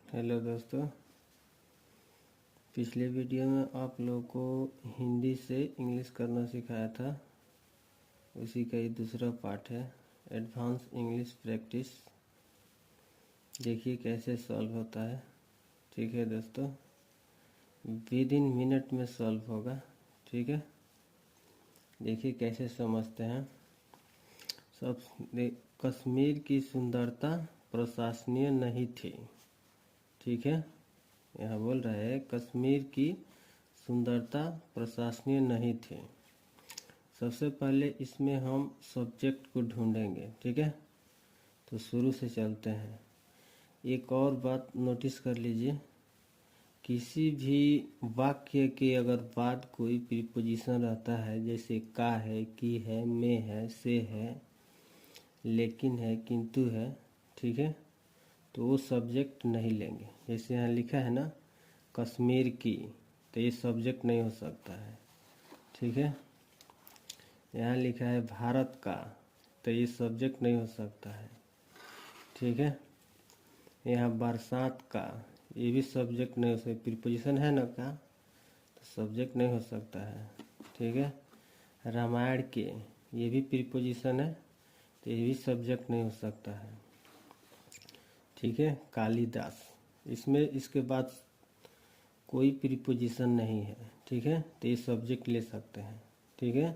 Hello दोस्तों, पिछले video में आप लोगों को हिंदी से इंग्लिश करना सिखाया था। उसी का ये दूसरा पार्ट है, एडवांस इंग्लिश प्रैक्टिस। देखिए कैसे सॉल्व होता है। ठीक है दोस्तों, विद इन मिनट में सॉल्व होगा। ठीक है, देखिए कैसे समझते हैं। कश्मीर की सुंदरता प्रशंसनीय नहीं थी। ठीक है, यहाँ बोल रहा है कश्मीर की सुंदरता प्रशंसनीय नहीं थी। सबसे पहले इसमें हम सब्जेक्ट को ढूंढेंगे। ठीक है, तो शुरू से चलते हैं। एक और बात नोटिस कर लीजिए, किसी भी वाक्य के अगर बाद कोई प्रीपोजिशन रहता है, जैसे का है, की है, में है, से है, लेकिन है, किंतु है, ठीक है, तो वो सब्जेक्ट नहीं लेंगे। जैसे यहाँ लिखा है ना कश्मीर की, तो ये सब्जेक्ट नहीं हो सकता है। ठीक है, यहाँ लिखा है भारत का, तो ये सब्जेक्ट नहीं हो सकता है। ठीक है, यहाँ बरसात का, ये भी सब्जेक्ट नहीं हो सकता। प्रीपोजिशन है ना का, तो सब्जेक्ट नहीं हो सकता है। ठीक है, रामायण के, ये भी प्रीपोजिशन है, तो ये भी सब्जेक्ट नहीं हो सकता है। ठीक है, कालिदास, इसमें इसके बाद कोई प्रीपोजिशन नहीं है। ठीक है, तो ये सब्जेक्ट ले सकते हैं। ठीक है,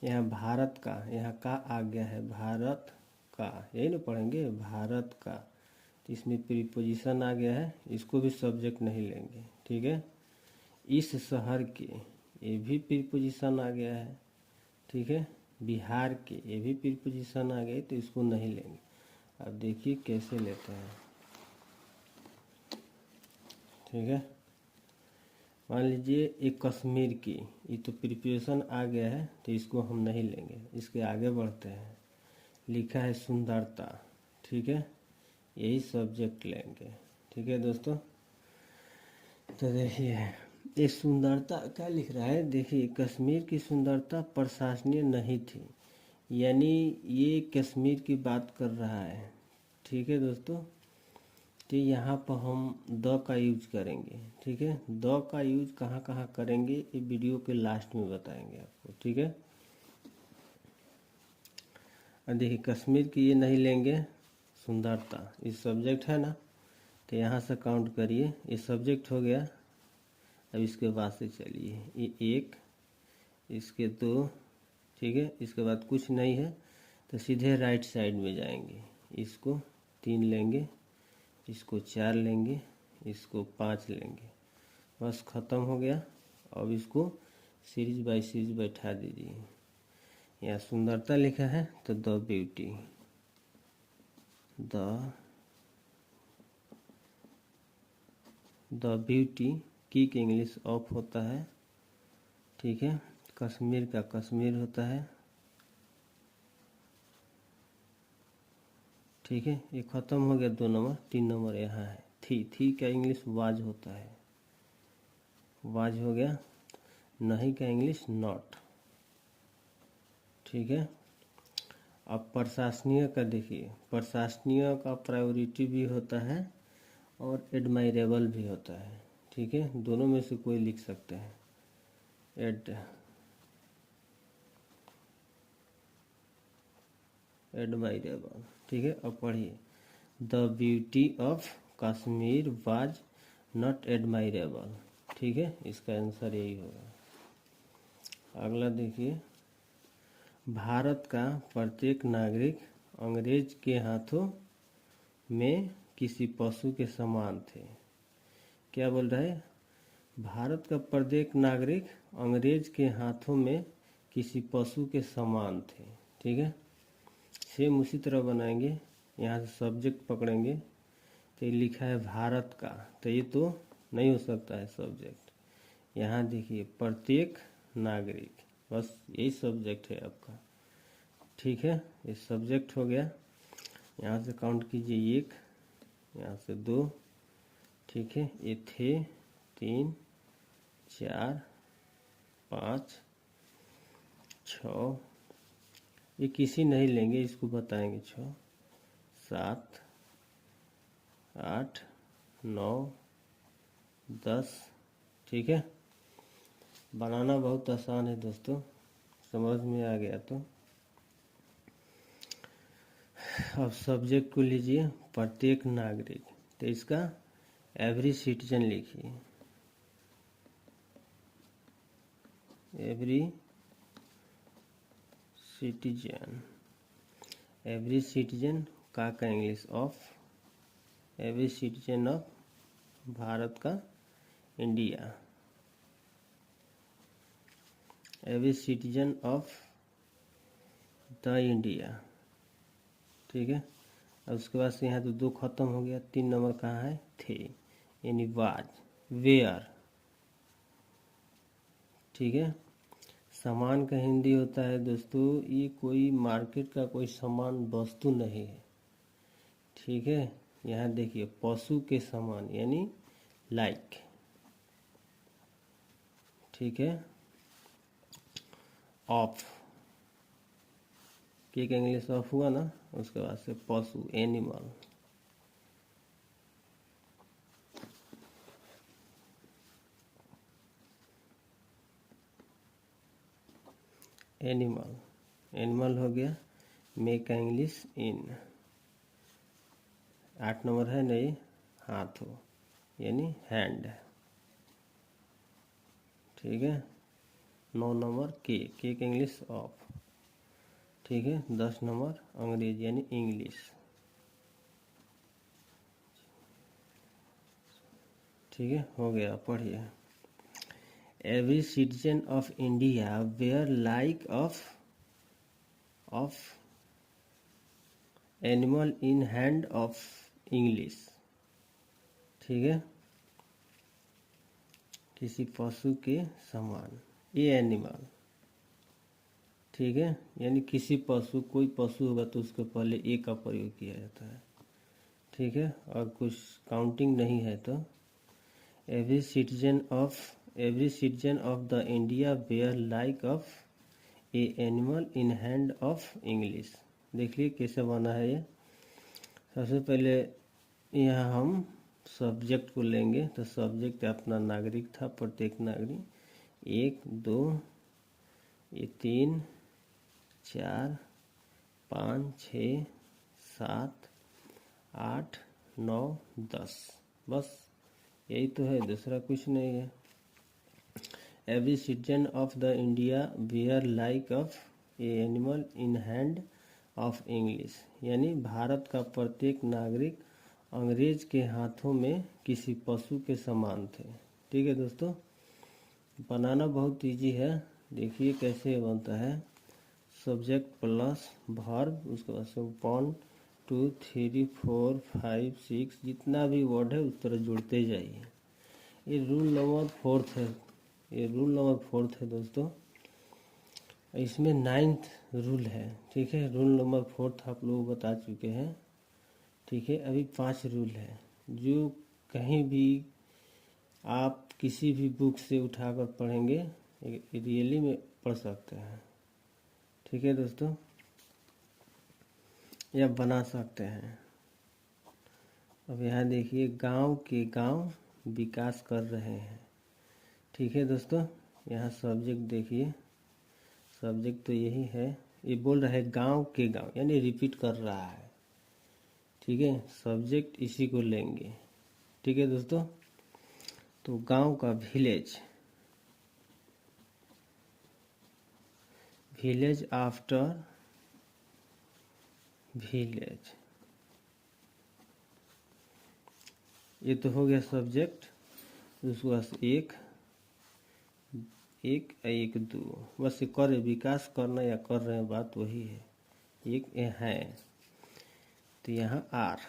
यहाँ भारत का, यहाँ का आ गया है, भारत का, यही ना पढ़ेंगे, भारत का, तो इसमें प्रीपोजिशन आ गया है, इसको भी सब्जेक्ट नहीं लेंगे। ठीक है, इस शहर के, ये भी प्रीपोजिशन आ गया है। ठीक है, बिहार के, ये भी प्रीपोजिशन आ गए, तो इसको नहीं लेंगे। अब देखिए कैसे लेते हैं। ठीक है, मान लीजिए एक कश्मीर की, ये तो प्रीपोजिशन आ गया है, तो इसको हम नहीं लेंगे। इसके आगे बढ़ते हैं, लिखा है सुंदरता। ठीक है, यही सब्जेक्ट लेंगे। ठीक है दोस्तों, तो देखिए ये सुंदरता क्या लिख रहा है। देखिए, कश्मीर की सुंदरता प्रशंसनीय नहीं थी, यानी ये कश्मीर की बात कर रहा है। ठीक है दोस्तों, तो यहाँ पर हम द का यूज करेंगे। ठीक है, द का यूज कहाँ कहाँ करेंगे ये वीडियो के लास्ट में बताएंगे आपको। ठीक है, अब देखिए कश्मीर की ये नहीं लेंगे, सुंदरता इस सब्जेक्ट है ना, तो यहाँ से काउंट करिए, ये सब्जेक्ट हो गया। अब इसके बाद से चलिए, ये एक, इसके दो, ठीक है, इसके बाद कुछ नहीं है, तो सीधे राइट साइड में जाएंगे। इसको 3 लेंगे, इसको 4 लेंगे, इसको 5 लेंगे, बस ख़त्म हो गया। अब इसको सीरीज बाय सीरीज बैठा दीजिए। यहाँ सुंदरता लिखा है, तो द ब्यूटी, द ब्यूटी, की के इंग्लिश ऑफ होता है। ठीक है, कश्मीर का कश्मीर होता है। ठीक है, ये ख़त्म हो गया 2 नंबर। 3 नंबर यहाँ है, थी का इंग्लिश वाज होता है, वाज हो गया। नहीं का इंग्लिश नॉट। ठीक है, अब प्रशंसनीय का देखिए, प्रशंसनीय का प्रायोरिटी भी होता है और एडमायरेबल भी होता है। ठीक है, दोनों में से कोई लिख सकते हैं। एडमायरेबल। ठीक है, अब पढ़िए, the beauty of Kashmir was not admirable. ठीक है, इसका आंसर यही होगा। अगला देखिए, भारत का प्रत्येक नागरिक अंग्रेज के हाथों में किसी पशु के समान थे। क्या बोल रहा है, भारत का प्रत्येक नागरिक अंग्रेज के हाथों में किसी पशु के समान थे। ठीक है, सेम उसी तरह बनाएंगे। यहाँ से सब्जेक्ट पकड़ेंगे, तो ये लिखा है भारत का, तो ये तो नहीं हो सकता है सब्जेक्ट। यहाँ देखिए प्रत्येक नागरिक, बस यही सब्जेक्ट है आपका। ठीक है, ये सब्जेक्ट हो गया। यहाँ से काउंट कीजिए 1, यहाँ से 2, ठीक है, ये थे 3, 4, 5, 6, ये किसी नहीं लेंगे, इसको बताएंगे 6, 7, 8, 9, 10। ठीक है, बनाना बहुत आसान है दोस्तों, समझ में आ गया तो। अब सब्जेक्ट को लीजिए प्रत्येक नागरिक, तो इसका एवरी सिटीजन लिखिए। एवरी सिटीजन, एवरी सिटीजन का English of, every citizen of Bharat का India, every citizen of the India. ठीक है, अब उसके बाद से यहाँ तो 2 खत्म हो गया, 3 नंबर कहाँ है, थे, यानी वाज, वेयर। ठीक है, सामान का हिंदी होता है दोस्तों, ये कोई मार्केट का कोई सामान वस्तु नहीं है। ठीक है, यहाँ देखिए पशु के समान यानी लाइक। ठीक है, ऑफ, के इंग्लिश ऑफ हुआ ना, उसके बाद से पशु, एनिमल। एनिमल, एनिमल हो गया, मेक का इंग्लिश इन। 8 नंबर है नहीं, हाथ हो यानी हैंड। ठीक है, 9 नंबर के इंग्लिश ऑफ। ठीक है, 10 नंबर अंग्रेजी यानी इंग्लिश। ठीक है, हो गया, पढ़िए। Every citizen of India where like of animal in hand of English. ठीक है, किसी पशु के समान, ये एनिमल। ठीक है, यानी किसी पशु, कोई पशु होगा तो उसके पहले ए का प्रयोग किया जाता है। ठीक है, और कुछ काउंटिंग नहीं है तो every citizen of the India bear like of a animal in hand of English. देखिए कैसे बना है ये। सबसे पहले यहाँ हम सब्जेक्ट को लेंगे, तो सब्जेक्ट अपना नागरिक था, प्रत्येक नागरिक। 1, 2, 3, 4, 5, 6, 7, 8, 9, 10, बस यही तो है, दूसरा कुछ नहीं है। Every citizen of the India where like of a animal in hand of English, यानी भारत का प्रत्येक नागरिक अंग्रेज के हाथों में किसी पशु के समान थे। ठीक है दोस्तों, बनाना बहुत इजी है, देखिए कैसे बनता है। सब्जेक्ट प्लस वर्ब, उसके बाद से 1, 2, 3, 4, 5, 6 जितना भी वर्ड है उस तरह जुड़ते जाइए। ये रूल नंबर 4 है, ये रूल नंबर 4 है दोस्तों, इसमें 9th रूल है। ठीक है, रूल नंबर 4 आप लोग बता चुके हैं। ठीक है, अभी 5 रूल है जो कहीं भी आप किसी भी बुक से उठाकर पढ़ेंगे, रियली में पढ़ सकते हैं। ठीक है दोस्तों, या बना सकते हैं। अब यहाँ देखिए, गांव के गांव विकास कर रहे हैं। ठीक है दोस्तों, यहाँ सब्जेक्ट देखिए, सब्जेक्ट तो यही है, ये बोल रहा है गांव के गांव, यानी रिपीट कर रहा है। ठीक है, सब्जेक्ट इसी को लेंगे। ठीक है दोस्तों, तो गांव का विलेज, विलेज आफ्टर विलेज, ये तो हो गया सब्जेक्ट। उसके बाद 1, 1, 2, बस ये कर विकास करना या कर रहे हैं, बात वही है। 1 है तो यहाँ आर,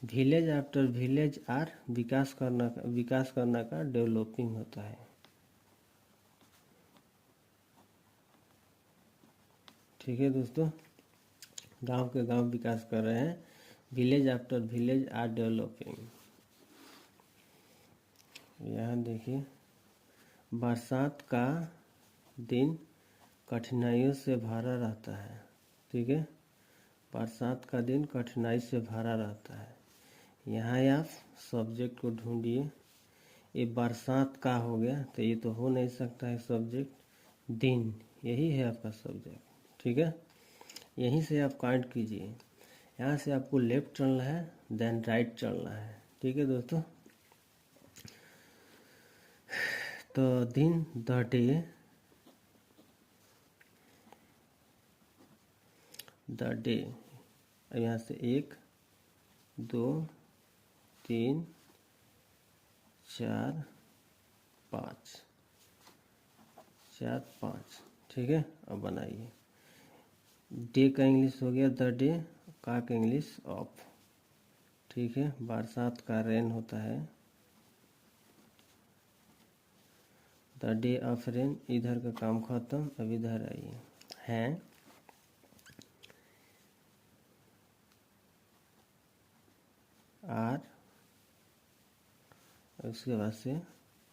विलेज आफ्टर विलेज आर, विकास करना का डेवलपिंग होता है। ठीक है दोस्तों, गांव के गांव विकास कर रहे हैं, village after village are developing. यहाँ देखिए, बरसात का दिन कठिनाइयों से भरा रहता है। ठीक है, बरसात का दिन कठिनाई से भरा रहता है। यहाँ आप सब्जेक्ट को ढूंढिए। ये बरसात का हो गया तो ये तो हो नहीं सकता है सब्जेक्ट। दिन, यही है आपका सब्जेक्ट। ठीक है, यहीं से आप काउंट कीजिए। यहाँ से आपको लेफ्ट चलना है, देन राइट चलना है। ठीक है दोस्तों, तो दिन, द डे, द डे। यहाँ से 1 2 3 4 5, 4 5। ठीक है, अब बनाइए। डे का इंग्लिश हो गया द डे, का इंग्लिश ऑफ। ठीक है, बरसात का रेन होता है द डे ऑफ रेन। इधर का काम खत्म, अब इधर आइए। हैं, आर, उसके बाद से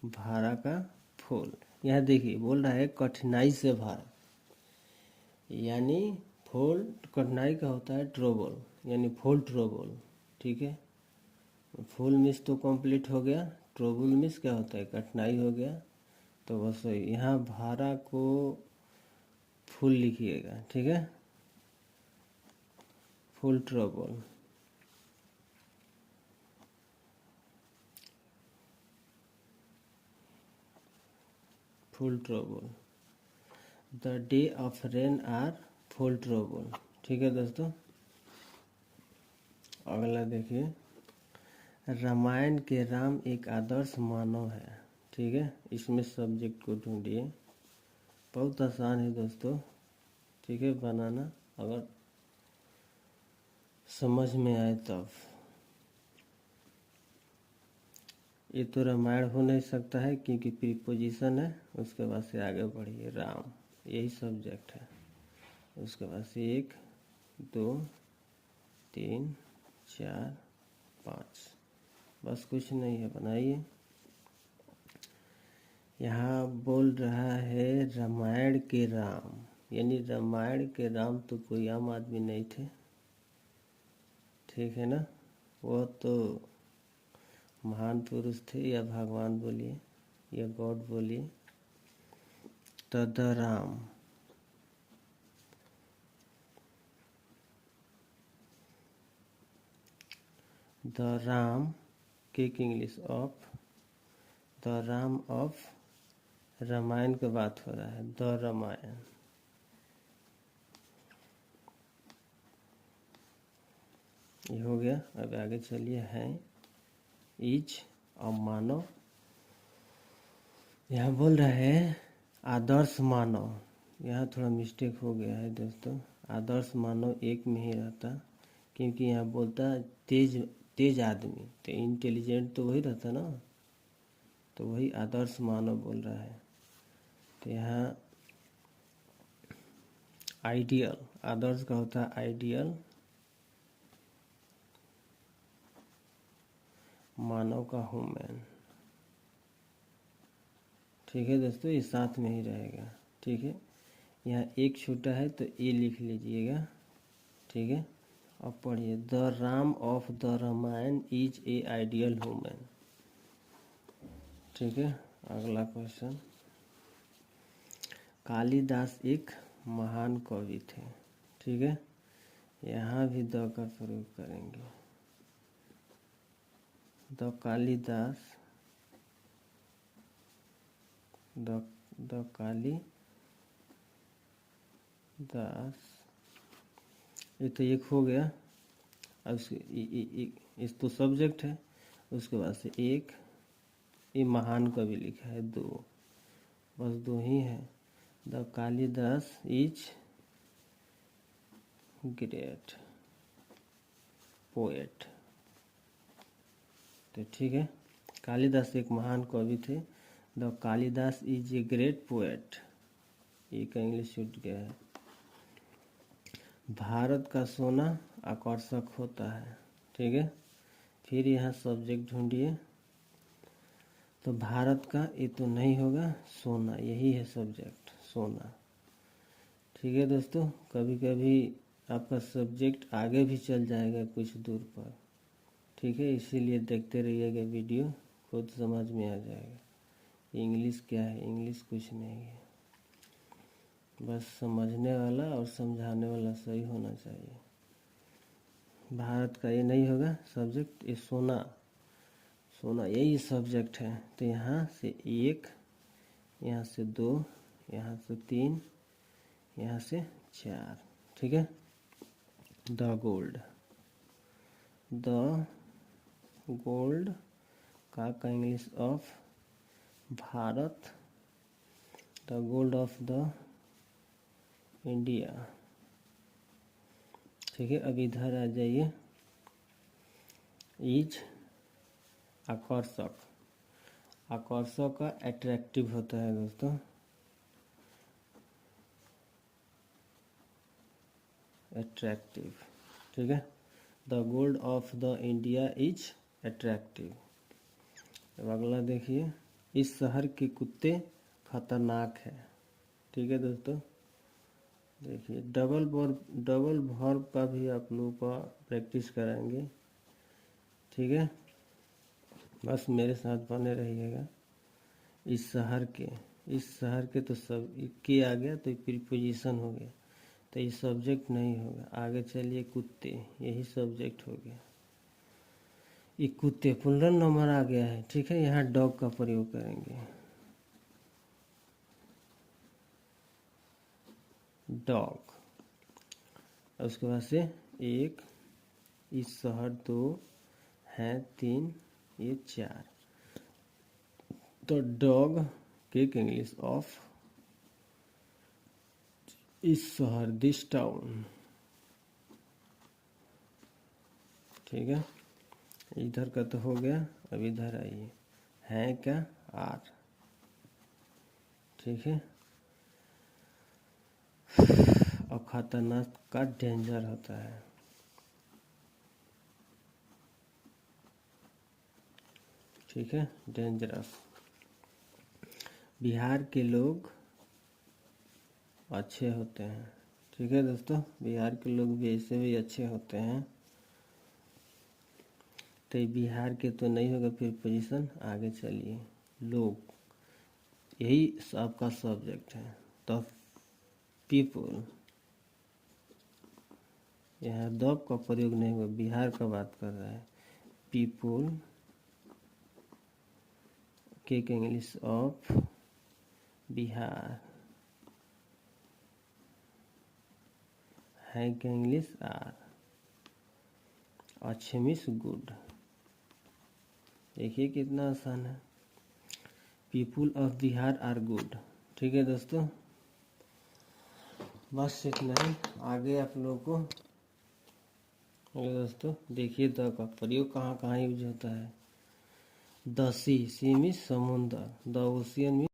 भारा का फूल। यहाँ देखिए बोल रहा है कठिनाई से भरा, यानी फूल कठिनाई का होता है ट्रबल, यानी फुल ट्रबल। ठीक है, फुल मिस तो कंप्लीट हो गया, ट्रबल मिस क्या होता है, कठिनाई हो गया। तो बस यहाँ भारा को फुल लिखिएगा। ठीक है, full trouble, full trouble. The day of rain are full trouble. ठीक है दोस्तों, अगला देखिए। रामायण के राम एक आदर्श मानव है। ठीक है, इसमें सब्जेक्ट को ढूंढिए। बहुत आसान है दोस्तों। ठीक है, बनाना अगर समझ में आए तब। ये तो रामायण हो नहीं सकता है क्योंकि प्रीपोजिशन है। उसके बाद से आगे बढ़िए, राम, यही सब्जेक्ट है। उसके बाद से 1 2 3 4 5, बस कुछ नहीं है, बनाइए। यहाँ बोल रहा है रामायण के राम, यानी रामायण के राम तो कोई आम आदमी नहीं थे। ठीक है ना, वो तो महान पुरुष थे, या भगवान बोलिए या गॉड बोलिए। तो द राम, द राम के English of, the Ram of Ramayan की बात हो रहा है, द रामायण। ये हो गया। अब आगे चलिए, हैं, इज और मानव। यहाँ बोल रहा है आदर्श मानव। यहाँ थोड़ा मिस्टेक हो गया है दोस्तों। आदर्श मानव एक में ही रहता, क्योंकि यहाँ बोलता तेज तेज आदमी, तो इंटेलिजेंट तो वही रहता ना, तो वही आदर्श मानव बोल रहा है। तो यहाँ आइडियल, आदर्श का होता है आइडियल, मानव का ह्यूमन। ठीक है दोस्तों, ये साथ में ही रहेगा। ठीक है, यहाँ एक छोटा है तो ए लिख लीजिएगा। ठीक है, अब पढ़िए। The Ram of the Ramayan is a ideal human. ठीक है, अगला क्वेश्चन। कालिदास एक महान कवि थे। ठीक है, यहाँ भी द का प्रयोग करेंगे। द कालिदास, द कालिदास, ये तो एक हो गया। अब इस तो सब्जेक्ट है, उसके बाद से एक, ये महान कवि लिखा है 2, बस 2 ही है। The Kalidas is great poet. तो ठीक है, कालिदास एक महान कवि थे। The Kalidas is a great poet, ये का इंग्लिश छूट गया है। भारत का सोना आकर्षक होता है। ठीक है, फिर यहाँ सब्जेक्ट ढूंढिए। तो भारत का ये तो नहीं होगा, सोना, यही है सब्जेक्ट, सोना। ठीक है दोस्तों, कभी कभी आपका सब्जेक्ट आगे भी चल जाएगा कुछ दूर पर। ठीक है, इसीलिए देखते रहिएगा वीडियो, खुद समझ में आ जाएगा। इंग्लिश क्या है, इंग्लिश कुछ नहीं है, बस समझने वाला और समझाने वाला सही होना चाहिए। भारत का ये नहीं होगा सब्जेक्ट, ये सोना, सोना यही सब्जेक्ट है। तो यहाँ से 1, यहाँ से 2, यहाँ से 3, यहाँ से 4, ठीक है। द गोल्ड, द गोल्ड का English of Bharat, the gold of the India, ठीक है। अब इधर आ जाइए, इज आकर्षक, आकर्षक का अट्रैक्टिव होता है दोस्तों, अट्रैक्टिव, ठीक है। The gold of the India is attractive. अब अगला देखिए, इस शहर के कुत्ते खतरनाक है, ठीक है दोस्तों। देखिए डबल वर्ब का भी आप लोगों का प्रैक्टिस कराएंगे, ठीक है, बस मेरे साथ बने रहिएगा। इस शहर के तो सब के आ गया तो प्रीपोजिशन हो गया, तो ये सब्जेक्ट नहीं होगा। आगे चलिए, कुत्ते, यही सब्जेक्ट हो गया। ये कुत्ते पुल्लर नंबर आ गया है, ठीक है। यहाँ डॉग का प्रयोग करेंगे, डॉग। उसके बाद से 1, इस शहर 2 है, 3, ये 4। तो डॉग के इंग्लिश ऑफ इस शहर, दिस टाउन, ठीक है। इधर का तो हो गया, अब इधर आइए, है क्या, आर, ठीक है। और खतरनाक का डेंजर होता है, ठीक है, डेंजरस। बिहार के लोग अच्छे होते हैं, ठीक है दोस्तों, बिहार के लोग भी ऐसे भी अच्छे होते हैं। तो बिहार के तो नहीं होगा फिर पोजीशन। आगे चलिए, लोग, यही आपका सब्जेक्ट है। तो पीपुल, यहाँ द का प्रयोग नहीं हुआ, बिहार का बात कर रहा है। पीपुल के इंग्लिश ऑफ बिहार है के इंग्लिश आर, अच्छे मीन्स गुड। देखिए कितना आसान है, people of Bihar are good, ठीक है दोस्तों। बस इतना ही, आगे आप लोगों को दोस्तों देखिए द का प्रयोग कहाँ कहाँ यूज होता है। द सी, सी मीन्स समुंदर, द ओशियन